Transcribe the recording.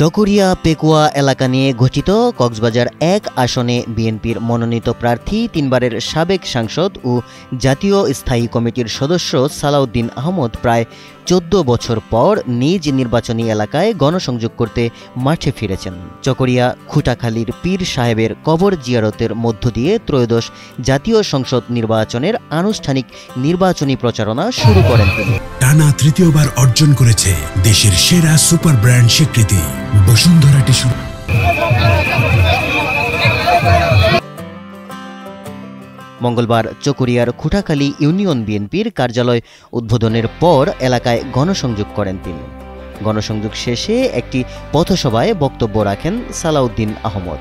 চকরিয়া পেকুয়া এলাকা নিয়ে গঠিত কক্সবাজার ১ আসনে বিএনপির মনোনীত প্রার্থী তিনবারের সাবেক সাংসদ ও জাতীয় স্থায়ী কমিটির সদস্য সালাউদ্দিন আহমদ প্রায় ১৪ বছর পর নিজ নির্বাচনী এলাকায় গণসংযোগ করতে মাঠে ফিরেছেন। চকরিয়া খুটাখালীর পীর সাহেবের কবর জিয়ারতের মধ্য দিয়ে ত্রয়োদশ জাতীয় সংসদ নির্বাচনের আনুষ্ঠানিক নির্বাচনী প্রচারণা শুরু করেন তিনি। টানা তৃতীয়বার অর্জন করেছে দেশের সেরা সুপার ব্র্যান্ড স্বীকৃতি বসুন্ধরা টিস্যু। মঙ্গলবার চকরিয়ার খুটাখালী ইউনিয়ন বিএনপির কার্যালয় উদ্বোধনের পর এলাকায় গণসংযোগ করেন তিনি। গণসংযোগ শেষে একটি পথসভায় বক্তব্য রাখেন সালাউদ্দিন আহমদ।